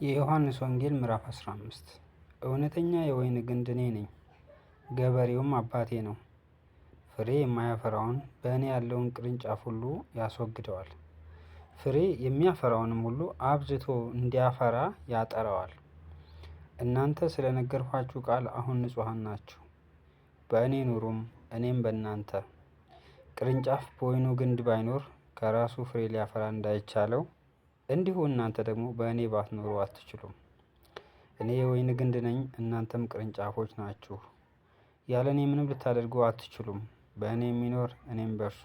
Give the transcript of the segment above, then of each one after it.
የዮሐንስ ወንጌል ምዕራፍ 15 እውነተኛ የወይን ግንድ እኔ ነኝ፣ ገበሬውም አባቴ ነው። ፍሬ የማያፈራውን በእኔ ያለውን ቅርንጫፍ ሁሉ ያስወግደዋል፣ ፍሬ የሚያፈራውንም ሁሉ አብዝቶ እንዲያፈራ ያጠራዋል። እናንተ ስለነገርኳችሁ ቃል አሁን ንጹሐን ናችሁ። በእኔ ኑሩም እኔም በእናንተ። ቅርንጫፍ በወይኑ ግንድ ባይኖር ከራሱ ፍሬ ሊያፈራ እንዳይቻለው እንዲሁ እናንተ ደግሞ በእኔ ባትኖሩ አትችሉም። እኔ የወይን ግንድ ነኝ፣ እናንተም ቅርንጫፎች ናችሁ። ያለ እኔ ምንም ልታደርጉ አትችሉም። በእኔ የሚኖር እኔም በእርሱ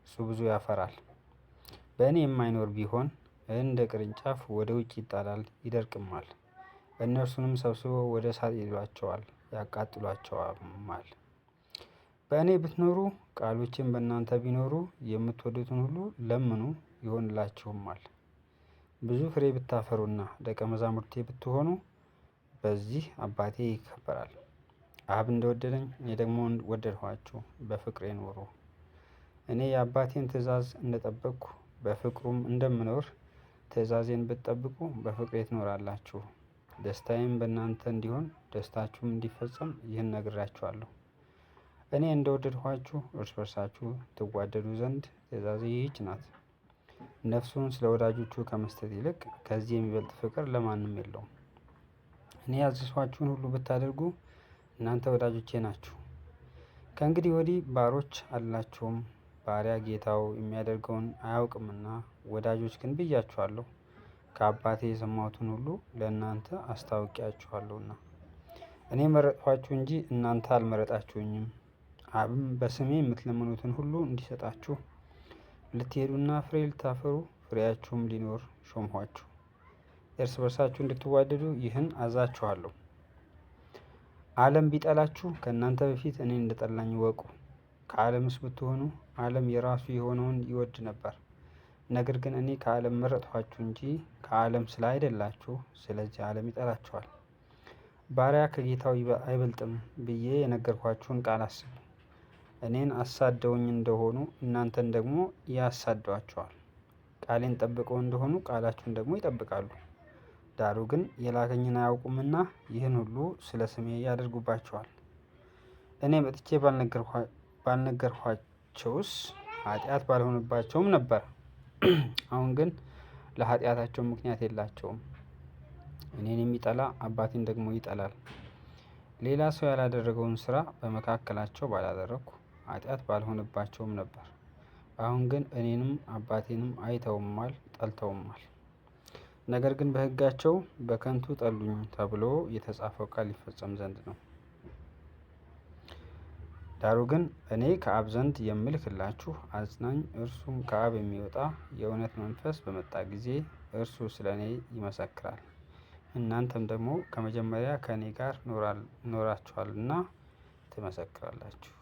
እሱ ብዙ ያፈራል። በእኔ የማይኖር ቢሆን እንደ ቅርንጫፍ ወደ ውጭ ይጣላል፣ ይደርቅማል። እነርሱንም ሰብስበው ወደ እሳት ይጥሏቸዋል፣ ያቃጥሏቸዋማል። በእኔ ብትኖሩ ቃሎቼም በእናንተ ቢኖሩ የምትወዱትን ሁሉ ለምኑ ይሆንላችሁማል። ብዙ ፍሬ ብታፈሩና ደቀ መዛሙርቴ ብትሆኑ በዚህ አባቴ ይከበራል። አብ እንደወደደኝ እኔ ደግሞ ወደድኋችሁ፣ በፍቅሬ ኑሩ። እኔ የአባቴን ትእዛዝ እንደጠበቅኩ በፍቅሩም እንደምኖር ትእዛዜን ብትጠብቁ በፍቅሬ ትኖራላችሁ። ደስታዬም በእናንተ እንዲሆን ደስታችሁም እንዲፈጸም ይህን ነግራችኋለሁ። እኔ እንደወደድኋችሁ እርስ በርሳችሁ ትዋደዱ ዘንድ ትእዛዜ ይህች ናት። ነፍሱን ስለ ወዳጆቹ ከመስጠት ይልቅ ከዚህ የሚበልጥ ፍቅር ለማንም የለውም። እኔ ያዘዝኋችሁን ሁሉ ብታደርጉ እናንተ ወዳጆቼ ናችሁ። ከእንግዲህ ወዲህ ባሮች አላችሁም፣ ባሪያ ጌታው የሚያደርገውን አያውቅምና፣ ወዳጆች ግን ብያችኋለሁ። ከአባቴ የሰማሁትን ሁሉ ለእናንተ አስታውቂያችኋለሁና። እኔ መረጥኋችሁ እንጂ እናንተ አልመረጣችሁኝም። አብም በስሜ የምትለምኑትን ሁሉ እንዲሰጣችሁ ልትሄዱና ፍሬ ልታፈሩ ፍሬያችሁም ሊኖር ሾምኋችሁ። እርስ በርሳችሁ እንድትዋደዱ ይህን አዛችኋለሁ። ዓለም ቢጠላችሁ ከእናንተ በፊት እኔን እንደጠላኝ እወቁ። ከዓለምስ ብትሆኑ ዓለም የራሱ የሆነውን ይወድ ነበር። ነገር ግን እኔ ከዓለም መረጥኋችሁ እንጂ ከዓለም ስላይደላችሁ፣ ስለዚህ ዓለም ይጠላችኋል። ባሪያ ከጌታው አይበልጥም ብዬ የነገርኳችሁን ቃል አስቡ። እኔን አሳደውኝ እንደሆኑ እናንተን ደግሞ ያሳዷችኋል። ቃሌን ጠብቀው እንደሆኑ ቃላችሁን ደግሞ ይጠብቃሉ። ዳሩ ግን የላከኝን አያውቁምና ይህን ሁሉ ስለ ስሜ ያደርጉባቸዋል። እኔ መጥቼ ባልነገርኋቸውስ ኃጢአት ባልሆንባቸውም ነበር። አሁን ግን ለኃጢአታቸው ምክንያት የላቸውም። እኔን የሚጠላ አባቴን ደግሞ ይጠላል። ሌላ ሰው ያላደረገውን ስራ በመካከላቸው ባላደረግኩ ኃጢአት ባልሆንባቸውም ነበር። አሁን ግን እኔንም አባቴንም አይተውማል፣ ጠልተውማል። ነገር ግን በሕጋቸው በከንቱ ጠሉኝ ተብሎ የተጻፈው ቃል ይፈጸም ዘንድ ነው። ዳሩ ግን እኔ ከአብ ዘንድ የምልክላችሁ አጽናኝ፣ እርሱም ከአብ የሚወጣ የእውነት መንፈስ በመጣ ጊዜ እርሱ ስለ እኔ ይመሰክራል። እናንተም ደግሞ ከመጀመሪያ ከእኔ ጋር ኖራችኋልና ትመሰክራላችሁ።